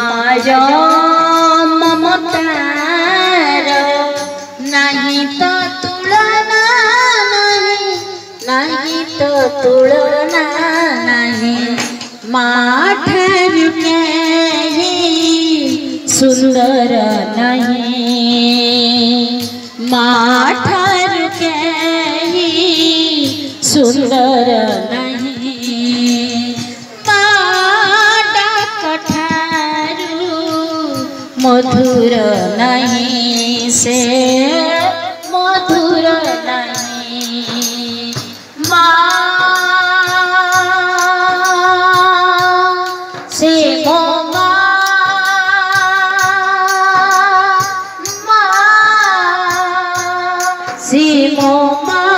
मार ममतार नहीं तो तुलना नहीं, नहीं तो तुलना नहीं। माँ ठारू कहीं सुंदर नहीं, माँ ठारू कहीं सुंदर नहीं। माँ डाक ठारू मधुर नहीं से मधुर नहीं। माँ से माँ से माँ